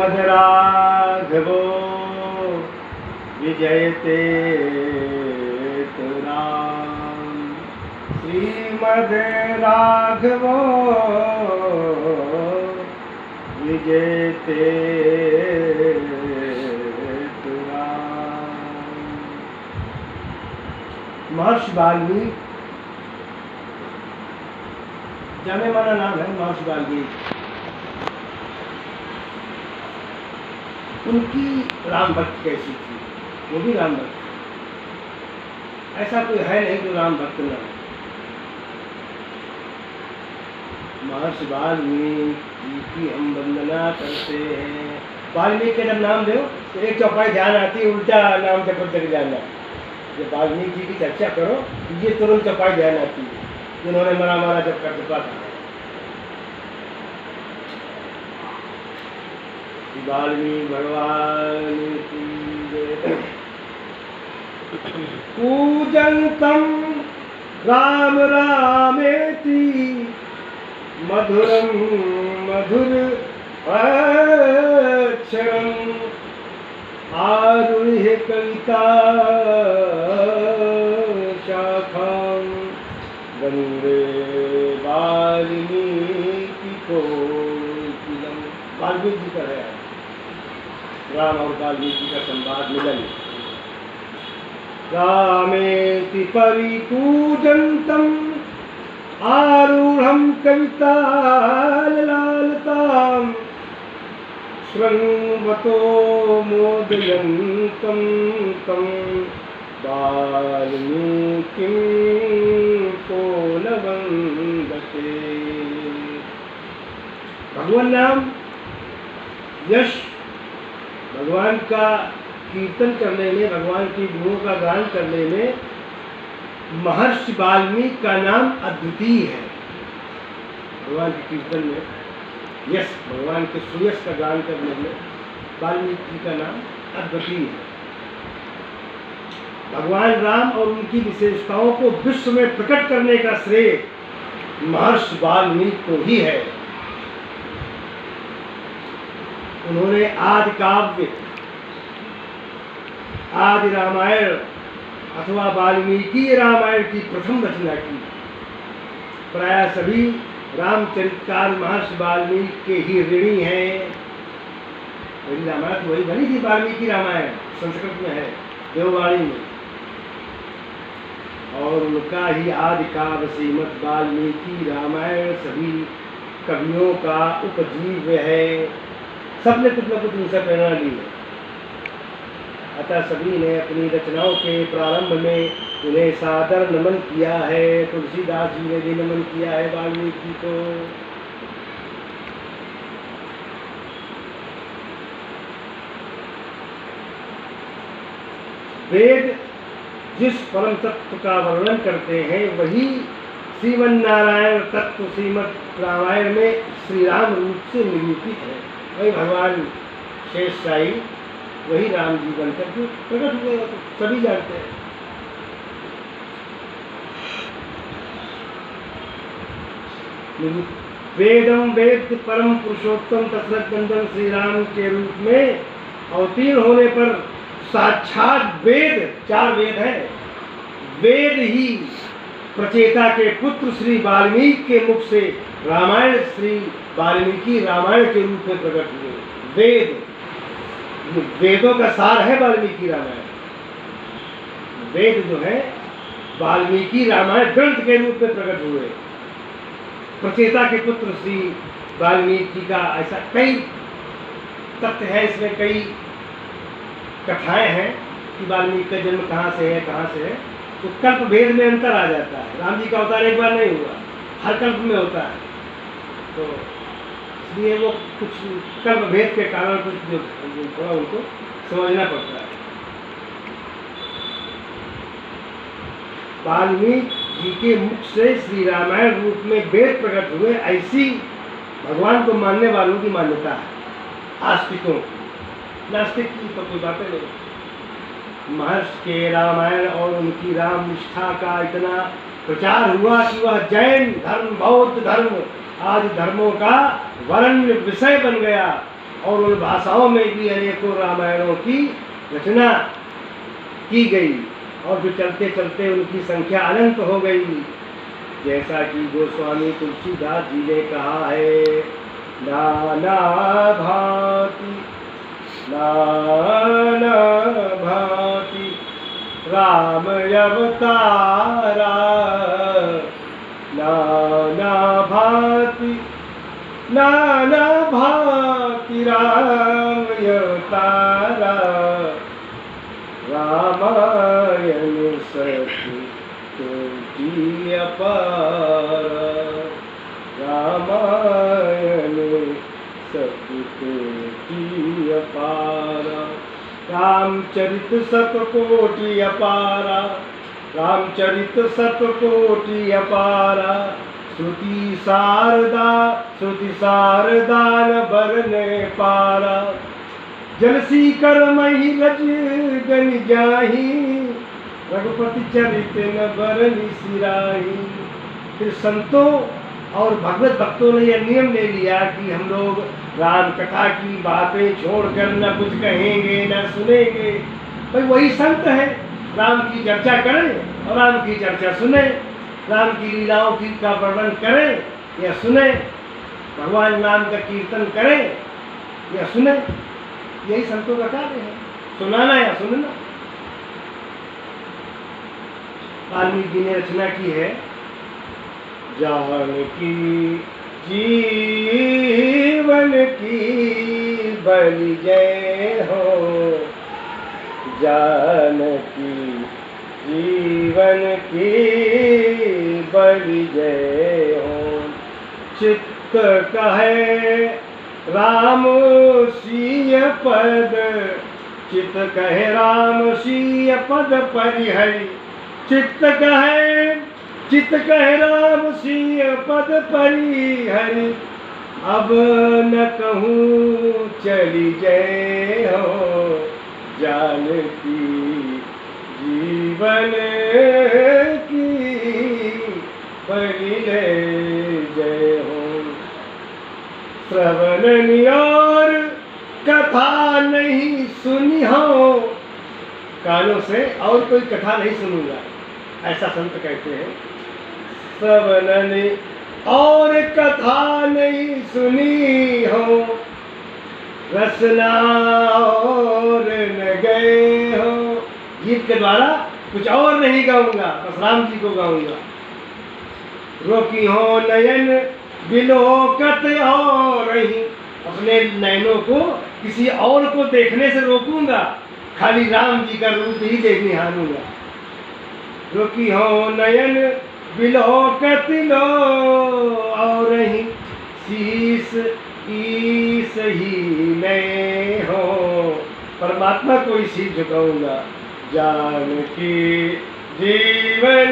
श्रीमद्राघवो विजयते राम। श्रीमद्राघवो विजयते राम। महर्षि वाल्मीकि जाने माना नाम है महर्षि वाल्मीकि। उनकी राम भक्त कैसी थी? वो भी राम भक्त। ऐसा कोई है नहीं जो राम भक्त न हो। महर्षि वाल्मीकि की हम वंदना करते हैं। वाल्मीकि के जब नाम दो तो एक चौपाई ध्यान आती है, उल्टा नाम जब तक जाना। जब वाल्मीकि जी की चर्चा करो ये तुरंत चौपाई ध्यान आती है, जिन्होंने मरा मारा जब कर चुका था। वाल्मीकि भगवान की जय। पूजन्तं राम रामेति मधुरं मधुर अक्षरम् आरुह्य कविता शाखां वन्दे वाल्मीकि कोकिलं। वाल्मीकि जी का है राम और वाल्मीकि का संवाद मिलन। रामेति परिपूजन्तं आरूढ़ं कविताललालतां शृण्वतो मोदयन्तं तं वाल्मीकिं को न वन्दते। भगवान नाम यश, भगवान का कीर्तन करने में, भगवान की गुणों का गान करने में महर्षि वाल्मीकि का नाम अद्वितीय है। भगवान के कीर्तन में यश, भगवान के सुयश का गान करने में वाल्मीकि का नाम अद्वितीय है। भगवान राम और उनकी विशेषताओं को विश्व में प्रकट करने का श्रेय महर्षि वाल्मीकि को ही है। उन्होंने आदि काव्य, आदि रामायण अथवा वाल्मीकि रामायण की प्रथम रचना की। प्राय सभी रामचरितकार महर्षि वाल्मीकि के ही ऋणी हैं। पहली रामायण तो वही बनी थी, वाल्मीकि रामायण संस्कृत में है, देववाणी में, और उनका ही आदि काव्य श्रीमद् वाल्मीकि रामायण सभी कवियों का उपजीव्य है। सबने कुछ न कुछ उनसे प्रेरणा ली है। अतः सभी ने अपनी रचनाओं के प्रारंभ में उन्हें सादर नमन किया है। तुलसीदास जी ने भी नमन किया है वाल्मीकि को। वेद जिस परम तत्व का वर्णन करते हैं वही श्रीमन्नारायण तत्व श्रीमद् रामायण में श्री राम रूप से निरूपित है। वही भगवान शेष शाही, वही राम जी बनकर के प्रकट हुए, तो सभी जानते हैं। वेदम वेद परम पुरुषोत्तम तत्वज्ञान श्री राम के रूप में अवतीर्ण होने पर साक्षात वेद, 4 वेद हैं, वेद ही प्रचेता के पुत्र श्री वाल्मीकि के मुख से रामायण श्री वाल्मीकि रामायण के रूप में प्रकट हुए। वेद, वेदों का सार है वाल्मीकि रामायण। वेद जो है वाल्मीकि रामायण ग्रंथ के रूप में प्रकट हुए। प्रचेता के पुत्र श्री वाल्मीकि का ऐसा कई तथ्य है, इसमें कई कथाएं हैं कि वाल्मीकि का जन्म कहाँ से है, कहाँ से है। तो कल्प भेद में अंतर आ जाता है। राम जी का अवतार एक बार नहीं हुआ, हर कल्प में होता है। तो इसलिए वो कुछ कल्प भेद के कारण कुछ जो थोड़ा उनको समझना पड़ता है। वाल्मीकि जी के मुख से श्री रामायण रूप में वेद प्रकट हुए, ऐसी भगवान को मानने वालों की मान्यता है। आस्तिकों की, नास्तिक की तो कोई बातें नहीं। महर्षि के रामायण और उनकी राम निष्ठा का इतना प्रचार हुआ कि वह जैन धर्म, बौद्ध धर्म आदि धर्मों का वरण्य विषय बन गया। और उन भाषाओं में भी अनेकों रामायणों की रचना की गई और फिर चलते चलते उनकी संख्या अनंत हो गई। जैसा कि गोस्वामी तुलसीदास जी ने कहा है, नाना भांति नाना भांति राम अवतारा, नाना भांति राम अवतारा, रामायण सत्य कोटि अपारा, रामायण सत्य कोटि अपारा, रामचरित सतकोटि अपारा, रामचरित सतकोटि अपारा, श्रुति शारदा न बरने पारा, जलसी कर मही रज गन जाही, रघुपति चरित न बरनी सिराही। फिर संतों और भगवत भक्तों ने यह नियम ले लिया कि हम लोग राम कथा की बातें छोड़कर न कुछ कहेंगे न सुनेंगे। भाई वही संत है, राम की चर्चा करें और राम की चर्चा सुने, राम की लीलाओं की का वर्णन करें या सुने, भगवान नाम का कीर्तन करें या सुने। यही संतों का कार्य है, सुनाना या सुनना। वाल्मीकि जी ने रचना की है, जानकी जीवन की बलि जय हो, जानकी जीवन की बलि जय हो, चित्त कहे राम सीय पद, चित्त कहे राम सीय पद परिहरि, चित्त कहे राम सीय पद परिहरि, अब न कहूँ चली जय हो, जानकी जीवन की बलि जय हो। श्रवण और कथा नहीं सुनी हो, कानों से और कोई कथा नहीं सुनूंगा, ऐसा संत कहते हैं। श्रवण और कथा नहीं सुनी हो, रसना और न गए हो। गीत के द्वारा कुछ और नहीं गाऊंगा, बस राम जी को गाऊंगा। रोकी हो नयन बिलोकत और रही, अपने नयनों को किसी और को देखने से रोकूंगा, खाली राम जी का रूप ही देखने हारूंगा। रोकी हो नयन बिलोकत लो और रही, शीस ईस ही मैं हो, परमात्मा को ही शीश झुकाऊंगा। जानकी जीवन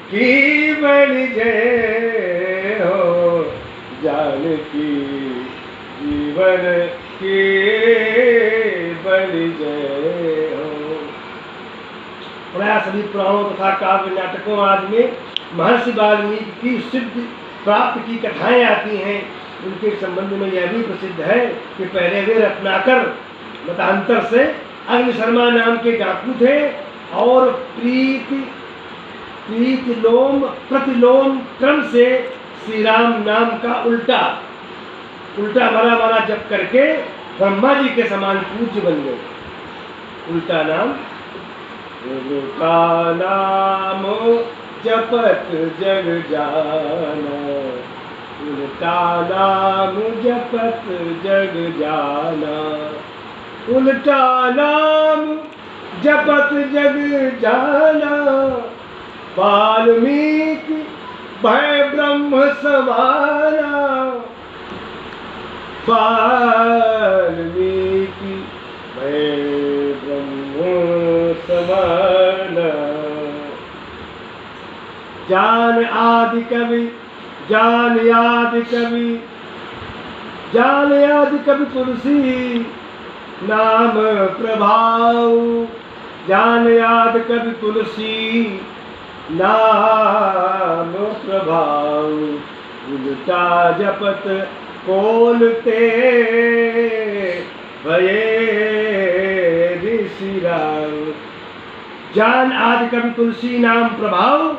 की बलि जय हो, जानकी जीवन की बलि जय हो। प्राय सभी पुराणों तथा काव्य नाटकों आदि में महर्षि वाल्मीकि की सिद्ध प्राप्त की कथाएं आती हैं। उनके संबंध में यह भी प्रसिद्ध है कि पहले वे रत्नाकर मतांतर से अग्नि शर्मा नाम के डाकू थे और प्रतिलोम क्रम से श्री राम नाम का उल्टा मारा जप करके ब्रह्मा जी के समान पूज्य बन गए। उल्टा नाम जपत जग जाना, उल्टा नाम जपत जग जाना, उल्टा नाम जपत जग जाना, वाल्मीकि भय ब्रह्म समाना, वाल्मीकि भय ब्रह्म समाना। जान आदि कवि तुलसी नाम प्रभाव, जान याद कवि तुलसी नाम प्रभाव, उल्टा जपत कोलते भये ऋषि राम। जान आदि कवि तुलसी नाम प्रभाव,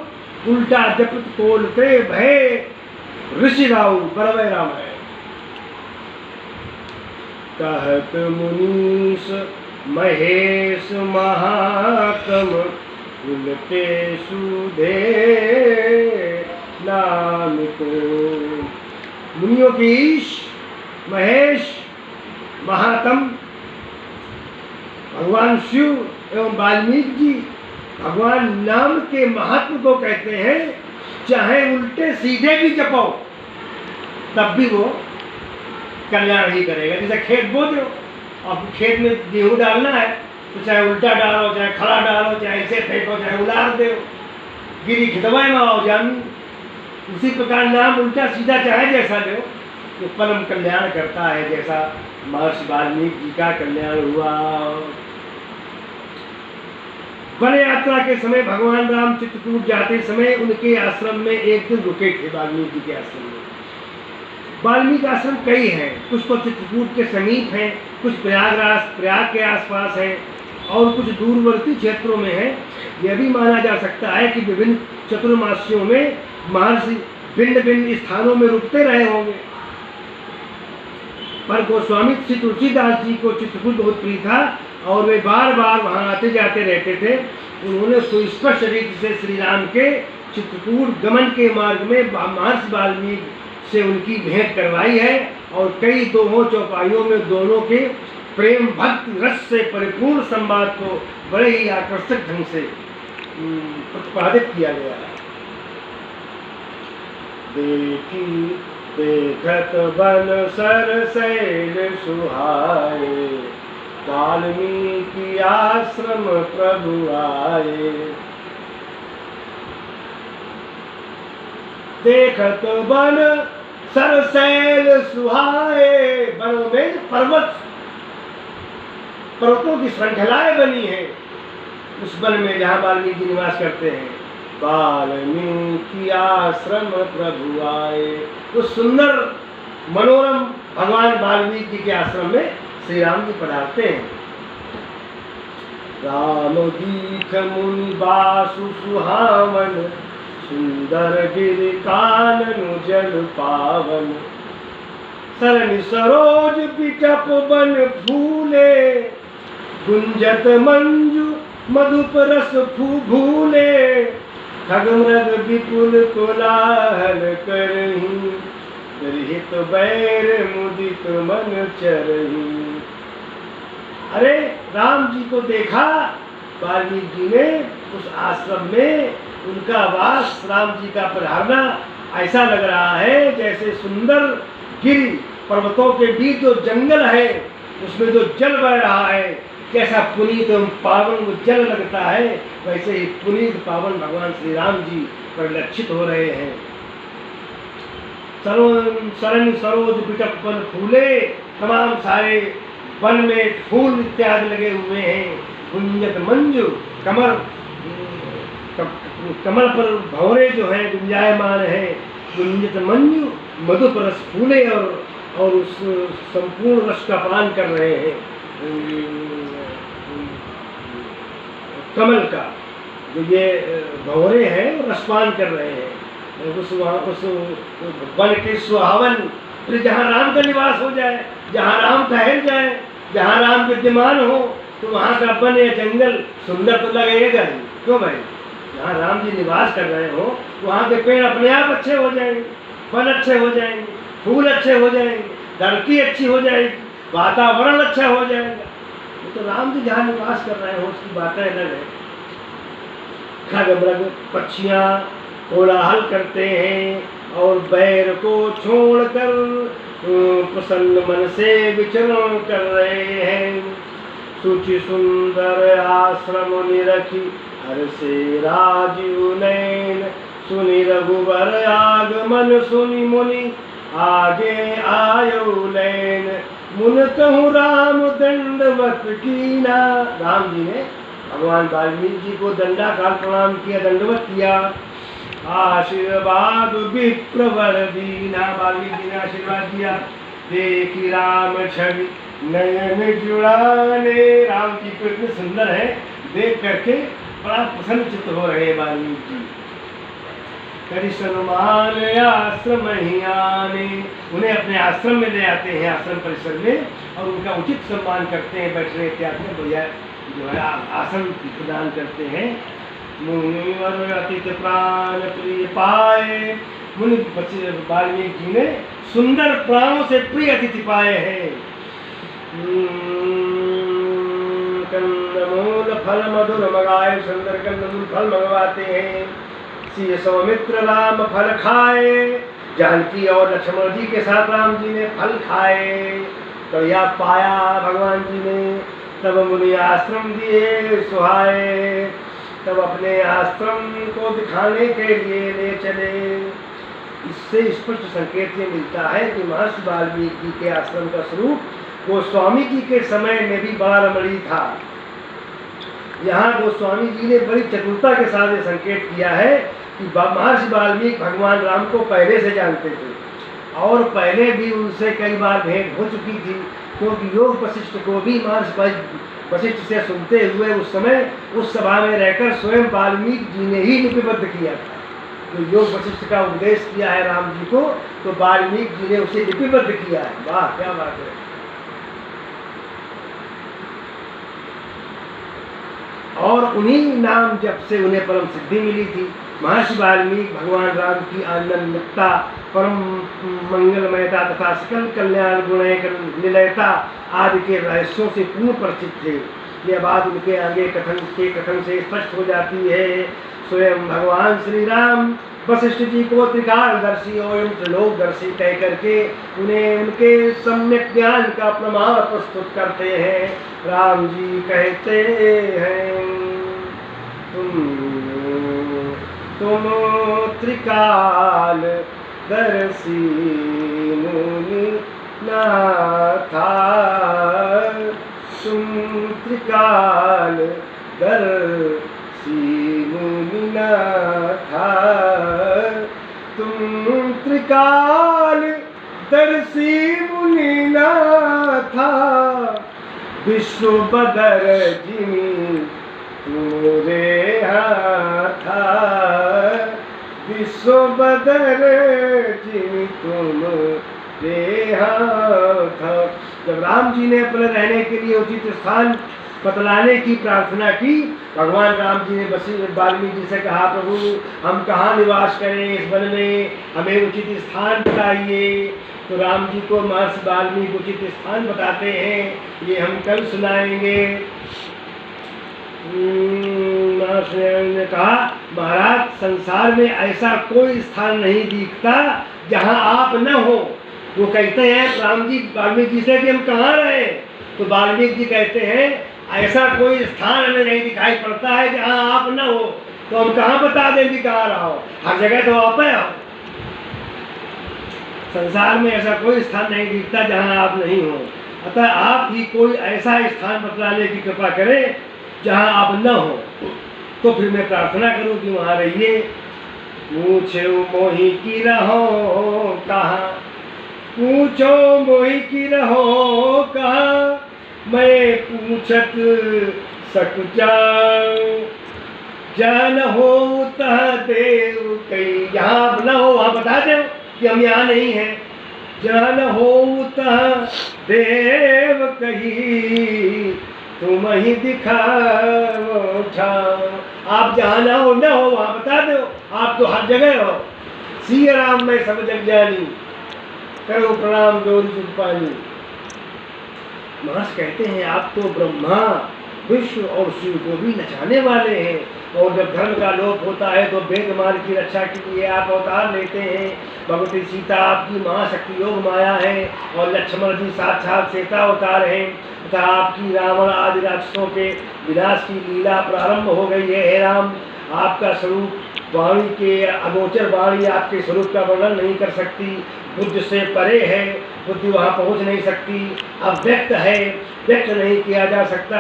उल्टा जपत कोलते भय ऋषि राव। बरवे राम है। कहत मुनीष महेश महात्म, उलटे सुधे नाम को। मुनियों की ईश महेश महात्म भगवान शिव एवं वाल्मीकि जी भगवान नाम के महत्व को कहते हैं। चाहे उल्टे सीधे भी जपो तब भी वो कल्याण ही करेगा। जैसे खेत बो दो, अब खेत में गेहूँ डालना है तो चाहे उल्टा डालो, चाहे खड़ा डालो, चाहे ऐसे फेंको, चाहे उलार दो, गिरी खिदवाए में आओ जामी। उसी प्रकार नाम उल्टा सीधा चाहे जैसा दो तो परम कल्याण करता है, जैसा महर्षि वाल्मीकि जी का कल्याण हुआ। वन यात्रा के समय भगवान राम चित्रकूट जाते समय उनके आश्रम में एक दिन रुके थे। वाल्मीकि के आश्रम में वाल्मीकि आश्रम कई हैं, कुछ तो चित्रकूट के समीप हैं, कुछ प्रयाग के आसपास हैं और कुछ दूरवर्ती क्षेत्रों में है। यह भी माना जा सकता है कि विभिन्न चतुर्मासियों में महर्षि भिन्न भिन्न स्थानों में रुकते रहे होंगे। पर गोस्वामी श्री तुलसीदास जी को चित्रकूट बहुत प्रिय था और वे बार बार वहाँ आते जाते रहते थे। उन्होंने सुस्पष्ट रीति से श्री राम के चित्रकूट गमन के मार्ग में महर्षि वाल्मीकि से उनकी भेंट करवाई है और कई दोहों चौपाइयों में दोनों के प्रेम भक्ति रस से परिपूर्ण संवाद को बड़े ही आकर्षक ढंग से प्रतिपादित किया गया है। देखी देखत बन सरसैल सुहाए, वाल्मीकि आश्रम प्रभु आए। देखत बन सरसैल सुहाए, वनों में पर्वतों की श्रृंखलाएं बनी हैं। उस वन में जहाँ वाल्मीकि निवास करते हैं, वाल्मीकि आश्रम प्रभु आए। उस सुंदर मनोरम भगवान वाल्मीकि के आश्रम में श्री राम जी पधारते हैं। राम दीख मुनि बासु सुहावन, सुंदर गिरि कानन जल पावन। सरनि सरोज बिटप बन फूले, गुंजत मंजु मधुप रस भूले। खगमृग विपुल कोलाहल करहीं, गृहित बैर मुदित मन चरहीं। अरे राम जी को देखा वाल्मीकि जी ने उस आश्रम में, उनका वास राम जी का पधारना ऐसा लग रहा है जैसे सुंदर गिरि पर्वतों के बीच जो जंगल है उसमें जो जल बह रहा है, कैसा पुनीत एवं पावन वो जल लगता है, वैसे ही पुनीत पावन भगवान श्री राम जी परिलक्षित हो रहे हैं। सरन सरोज बिटप वन फूले, तमाम सारे वन में फूल इत्यादि लगे हुए हैं। गुंजत मंजू, कमल पर भंवरे जो हैं गुंजायमान है। गुंजत मंजू मधुप रस फूले और उस संपूर्ण रस का पान कर रहे हैं। कमल का जो ये भंवरे हैं रसपान कर रहे हैं। उस वन के सुहावन, फिर जहाँ राम का निवास हो जाए, जहाँ राम ठहर जाए, जहाँ राम विद्यमान हो, तो वहाँ का वन या जंगल सुंदर तो लगेगा ही। क्यों भाई? जहाँ राम जी निवास कर रहे हो वहाँ के पेड़ अपने आप अच्छे हो जाएंगे, फल अच्छे हो जाएंगे, फूल अच्छे हो जाएंगे, धरती अच्छी हो जाएगी, वातावरण अच्छा हो जाएगा। तो राम जी जहाँ निवास कर रहे हो उसकी बातें अलग है। खगमृग पक्षियाँ कोलाहल करते हैं और बैर को छोड़कर प्रसन्न मन से विचरण कर रहे हैं। सुचि सुंदर आश्रम निरखी हर से राजीव नैन, सुनि रघुवर आगमन सुनि मुनि आगे आयो लैन। मुन कहूँ राम दंडवत कीना। राम जी ने भगवान वाल्मीकि जी को दंडाकार प्रणाम किया, दंडवत किया। आशीर्वाद विप्रवर दीना, वाल्मीकि जी ने आशीर्वाद दिया। देखी राम छवि नयन जुड़ाने। राम जी को इतने सुंदर है, देख करके बड़ा प्रसन्नचित्त हो रहे हैं वाल्मीकि जी। करि सन्मान आश्रम ही आने, उन्हें अपने आश्रम में ले आते हैं, आश्रम परिसर में, और उनका उचित सम्मान करते हैं, बैठने इत्यादि में बढ़िया जो है आसन प्रदान करते हैं। मुनिवर अतिथि प्राण प्रिय पाए, मुनि वाल्मीकि जी ने सुंदर प्राणों से प्रिय अतिथि पाए हैं। कंदमूल फल मधुर मगाए, सुंदर कंदमूल फल मंगवाते हैं। श्री सौमित्र राम फल खाए, जानकी और लक्ष्मण जी के साथ राम जी ने फल खाए, तो यह पाया भगवान जी ने। तब मुनि आश्रम दिए सुहाए, तब अपने आश्रम को दिखाने के लिए ले चले। इससे स्पष्ट संकेत ये मिलता है कि महर्षि वाल्मीकि जी के आश्रम का स्वरूप गोस्वामी जी के समय में भी बड़ा रमणीय था। यहाँ गोस्वामी जी ने बड़ी चतुरता के साथ ये संकेत किया है कि महर्षि वाल्मीकि भगवान राम को पहले से जानते थे, और पहले भी उनसे कई बार भेंट हो चुकी थी, क्योंकि योग वशिष्ठ को भी महर्षि वशिष्ठ से सुनते हुए उस समय उस सभा में रहकर स्वयं वाल्मीकि जी ने ही लिपिबद्ध किया था। तो योग वशिष्ठ का उपदेश किया है राम जी को, तो वाल्मीकि जी ने उसे लिपिबद्ध किया है। वाह क्या बात है। और उन्हीं नाम जप से उन्हें परम सिद्धि मिली थी। महर्षि वाल्मीकि भगवान राम की आनंदता, परम मंगलमयता तथा सकल कल्याण निलयता आदि के रहस्यों से पूर्ण परिचित थे। यह बात उनके आगे कथन से स्पष्ट हो जाती है। स्वयं भगवान श्री राम वशिष्ठ जी को त्रिकालदर्शी और त्रिलोकदर्शी कह करके उन्हें उनके सम्यक ज्ञान का प्रमाण प्रस्तुत करते हैं। राम जी कहते हैं, तुम त्रिकाल दर्शी मुनि नाथा, तुम त्रिकाल दर्शी मुनि नाथा, तुम त्रिकाल दर्शी मुनि नाथा, विश्व बदर जिमी तुमरे हाथा, विश्व बदर जिमी तुमरे हाथा। जब राम जी ने अपने रहने के लिए उचित स्थान बतलाने की प्रार्थना की, भगवान राम जी ने वाल्मीकि जी से कहा, प्रभु हम कहाँ निवास करें इस वन में, हमें उचित स्थान बताइए। तो राम जी को महर्षि वाल्मीकि उचित स्थान बताते हैं, ये हम कल सुनाएंगे। महर्षि ने कहा, महाराज संसार में ऐसा कोई स्थान नहीं दिखता जहाँ आप न हो। वो कहते हैं राम जी वाल्मीकि जी से कि हम कहाँ रहे, तो वाल्मीकि जी कहते हैं ऐसा कोई स्थान हमें नहीं दिखाई पड़ता है जहाँ आप न हो, तो हम कहाँ बता दें कि कहाँ रहो, हर जगह तो आप है। संसार में ऐसा कोई स्थान नहीं दिखता जहाँ आप नहीं हो, अतः आप ही कोई ऐसा स्थान बतलाने की कृपा करें जहाँ आप न हो, तो फिर मैं प्रार्थना करूँ कि वहाँ रहिए। पूछो मोहि की रहो कहाँ, पूछो मोहि की रहो कहाँ, मैं पूछत सकु जाऊं, जन हो तह देव कई। जहाँ आप न हो वहाँ बता दो कि हम यहाँ नहीं हैं। जन हो तह देव कही, तुम ही दिखाओ ठाओ। आप जहाँ न हो वहाँ बता दो, आप तो हर जगह हो। सिया राम मैं सब जग जानी, करो प्रणाम गौरी जुग पानी। महर्षि कहते हैं आप तो ब्रह्मा विष्णु और शिव को भी नचाने वाले हैं, और जब धर्म का लोप होता है तो वेद मार्ग की रक्षा के लिए आप अवतार लेते हैं। भगवती सीता आपकी महाशक्ति योग माया है, और लक्ष्मण जी साक्षात सीता अवतार हैं, तथा आपकी रावण आदि राक्षसों के विनाश की लीला प्रारंभ हो गई है। हे राम, आपका स्वरूप वाणी के अगोचर वाणी आपके स्वरूप का वर्णन नहीं कर सकती, बुद्धि से परे है, बुद्धि वहाँ पहुँच नहीं सकती, अव्यक्त है, व्यक्त नहीं किया जा सकता,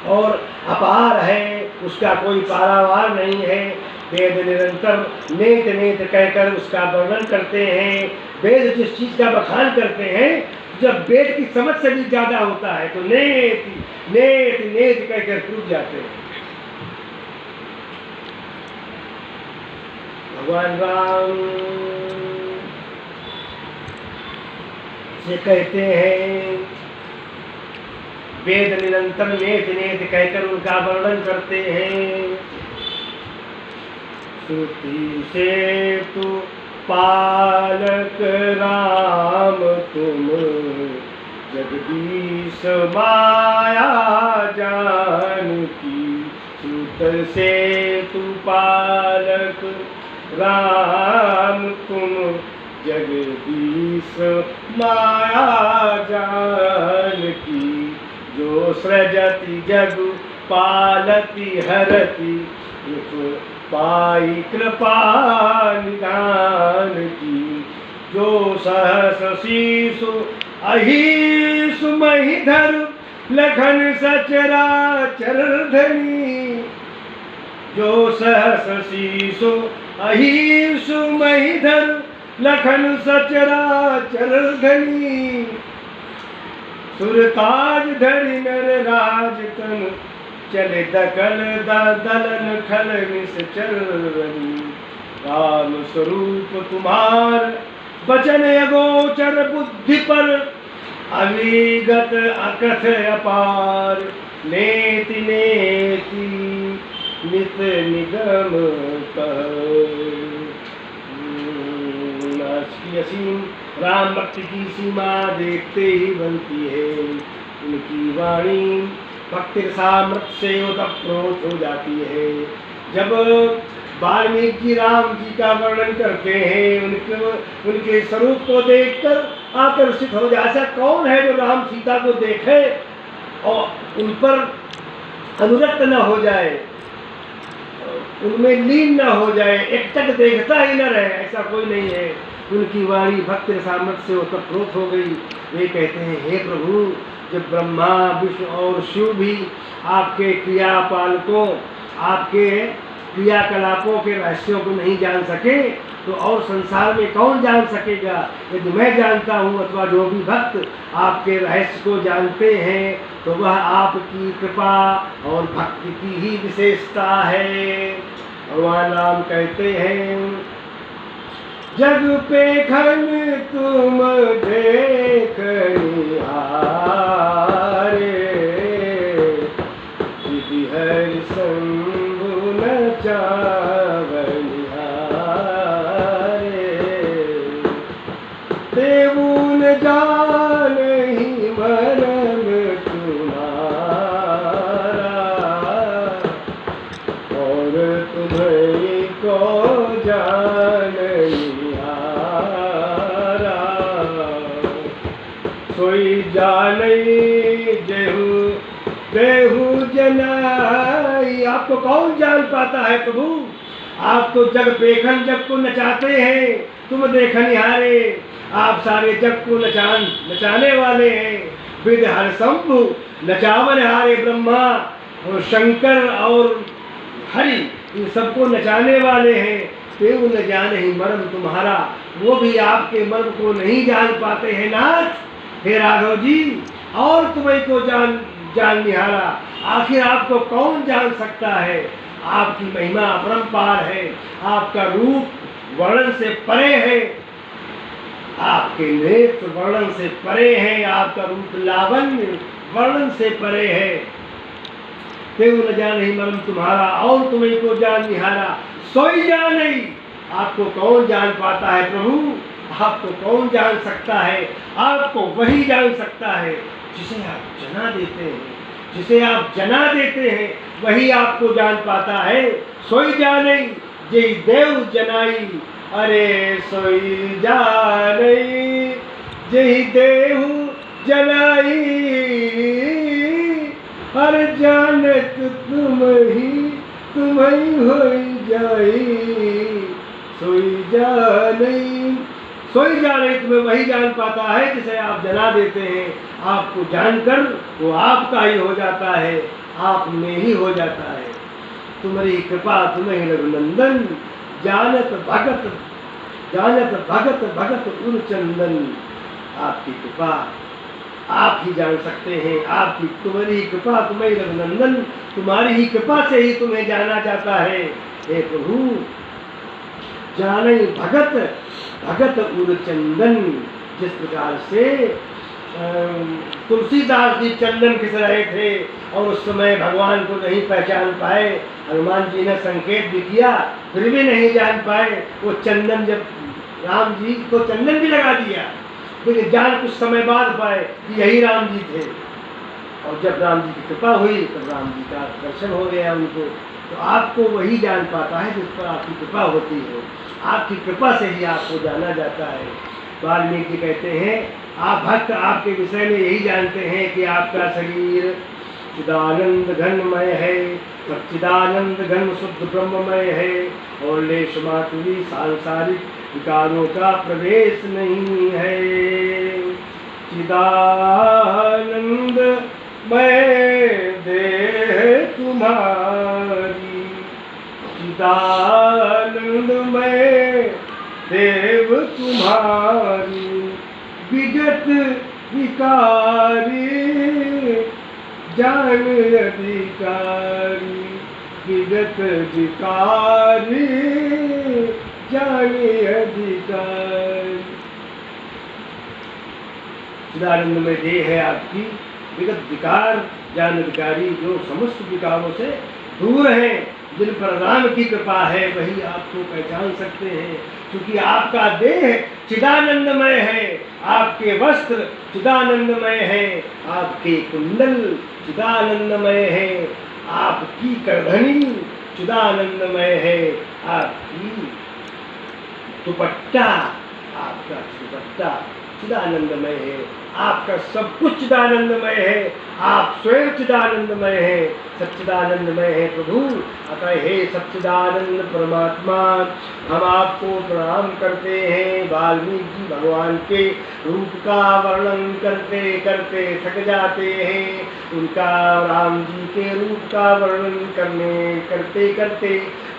और अपार है, उसका कोई पारावार नहीं है। वेद निरंतर नेत नेत कहकर उसका वर्णन करते हैं। वेद जिस चीज़ का बखान करते हैं जब वेद की समझ से भी ज्यादा होता है तो नेत नेत नेत कहकर टूट जाते हैं। भगवान राम से कहते हैं, वेद निरंतर नेत नेत कहकर उनका वर्णन करते हैं। श्रुति से तू पालक राम तुम, जगदीश माया जानकी। श्रुत से तू पालक राम तुम, जगदीश माया जानकी। जो सृजति जग पालती हरति, पाई कृपा निधान की। जो सहस शीशु अहिषु महिधर, लखन सचराचर धनी। जो सहस शीशु अहिषु महिधर, लखन सचराचर धनी। सुरताज धरि नर राज तन, चले दकल दलन खल निश्चर। राम स्वरूप तुम्हार बचन अगोचर, बुद्धि पर अविगत अकथ अपार। नेति नेति नित निगम असीम। राम भक्ति की सीमा देखते ही बनती है। उनकी वाणी भक्ति सामर्थ्य से ओतप्रोत हो जाती है। जब वाल्मीकि जी राम जी का वर्णन करते हैं, उनके स्वरूप को देखकर आकर्षित हो जाए। ऐसा कौन है जो राम सीता को देखे और उन पर अनुरक्त न हो जाए, उनमें लीन न हो जाए, एकटक देखता ही न रहे? ऐसा कोई नहीं है। उनकी वाणी भक्ति सामर्थ्य से ओतप्रोत हो गई। वे कहते हैं, हे प्रभु, जब ब्रह्मा विष्णु और शिव भी आपके क्रियापालकों, आपके क्रियाकलापों के रहस्यों को नहीं जान सके, तो और संसार में कौन जान सकेगा? यदि मैं जानता हूँ अथवा जो भी भक्त आपके रहस्य को जानते हैं, तो वह आपकी कृपा और भक्ति की ही विशेषता है। भगवान राम कहते हैं, जग पे खन तुम देखनिहारे, हरि शंभु नचावनिहारे। देवु न जानहि मरम तुम्हारा, और तुम्हें को जानहि सोई जानई देहु देहु जनाई। आपको कौन जान पाता है प्रभु? आप तो जग पेखन जग को नचाते हैं, तुम देखनिहारे। आप सारे जग को नचाने वाले हैं। विद हर शंभु नचावन हारे, ब्रह्मा और शंकर और हरि इन सबको नचाने वाले हैं। देव न जाने ही मर्म तुम्हारा, वो भी आपके मर्म को नहीं जान पाते हैं नाथ। हे राघव जी, और तुम्हें को जान निहारा, आखिर आपको कौन जान सकता है? आपकी महिमा अपरंपार है, आपका रूप वर्णन से परे है, आपके नेत्र वर्णन से परे है, आपका रूप लावण्य वर्णन से परे है। देव न जाने ही मर्म तुम्हारा, और तुम्हें को जान निहारा, सोई जाने। आपको कौन जान पाता है प्रभु? आपको कौन जान सकता है? आपको वही जान सकता है जिसे आप जना देते हैं। जिसे आप जना देते हैं वही आपको जान पाता है। सोई जाने जय देव जनाई, अरे सोई जाने जय देव जनाई। हर जानत तुम ही हो जाई। सोई जाने तुम्हें वही जान पाता है जिसे आप जना देते हैं। आपको जानकर वो आपका ही हो जाता है, आप में ही हो जाता है। तुम्हारी कृपा तुम्हें रघुनंदन, जानत भगत भगत उर चंदन। आपकी कृपा आप ही जान सकते हैं। आपकी तुम्हारी ही कृपा, तुम्हें रघुनंदन, तुम्हारी ही कृपा से ही तुम्हें जाना जाता है। हे प्रभु, जाने भगत भगत उर चंदन। जिस प्रकार से तुलसीदास जी चंदन घिस रहे थे और उस समय भगवान को नहीं पहचान पाए, हनुमान जी ने संकेत भी किया फिर भी नहीं जान पाए। वो चंदन जब राम जी को चंदन भी लगा दिया, लेकिन जान कुछ समय बाद पाए कि यही राम जी थे। और जब राम जी की कृपा हुई तब राम जी का दर्शन हो गया उनको। तो आपको वही जान पाता है जिस पर आपकी कृपा होती है। आपकी कृपा से ही आपको जाना जाता है। वाल्मीकि जी कहते हैं, आप भक्त आपके विषय में यही जानते हैं कि आपका शरीर चिदानंद घनमय है, सच्चिदानंद घन शुद्ध ब्रह्ममय है और लेश मात्र भी सांसारिक विकारों का प्रवेश नहीं है। चिदानंद मैं देह तुम्हारी, चिदानंद मैं देव तुम्हारी, विगत विकारी जान अधिकारी, विगत विकारी जान अधिकारी। चिदानंद में देह है आपकी, विगत विकार जान अधिकारी, जो समस्त विकारों से दूर हैं, जिन पर राम की कृपा है वही आपको पहचान सकते हैं। क्योंकि आपका देह चिदानंदमय है, आपके वस्त्र चिदानंदमय है, आपके कुंडल चिदानंदमय है, आपकी करधनी चिदानंदमय है, आपकी दुपट्टा, आपका दुपट्टा चिदानंदमय है, आपका सब कुछ चिदानंदमय है, आप स्वयं चिदानंदमय है, सच्चिदानंदमय है प्रभु। अतः हे सच्चिदानंद परमात्मा, हम आपको प्रणाम करते हैं। वाल्मीकि जी भगवान के रूप का वर्णन करते करते थक जाते हैं, उनका राम जी के रूप का वर्णन करते करते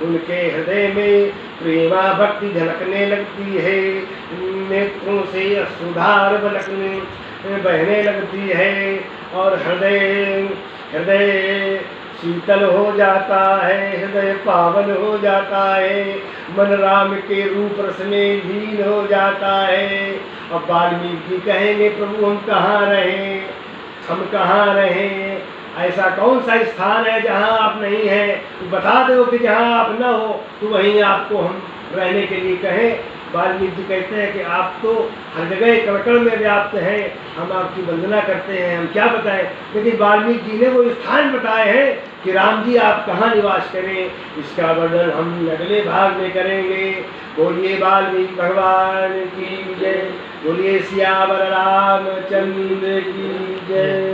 उनके हृदय में प्रेमा भक्ति झलकने लगती है, नेत्रों से अश्रुधार बहने लगती है और हृदय शीतल हो जाता है, हृदय पावन हो जाता है, मन राम के रूप रस में लीन हो जाता है। अब वाल्मीकि जी कहेंगे, प्रभु हम कहाँ रहें, हम कहाँ रहें, ऐसा कौन सा स्थान है जहाँ आप नहीं हैं, बता दो कि जहाँ आप न हो तो वहीं आपको हम रहने के लिए कहें। वाल्मीकि जी कहते हैं कि आप तो हर जगह कण में व्याप्त हैं, हम आपकी वंदना करते हैं, हम क्या बताएं। लेकिन वाल्मीकि जी ने वो स्थान बताए हैं कि राम जी आप कहाँ निवास करें, इसका वर्णन हम अगले भाग में करेंगे। बोलिए वाल्मीकि भगवान की जय, बोलिए सियावर रामचंद्र की जय।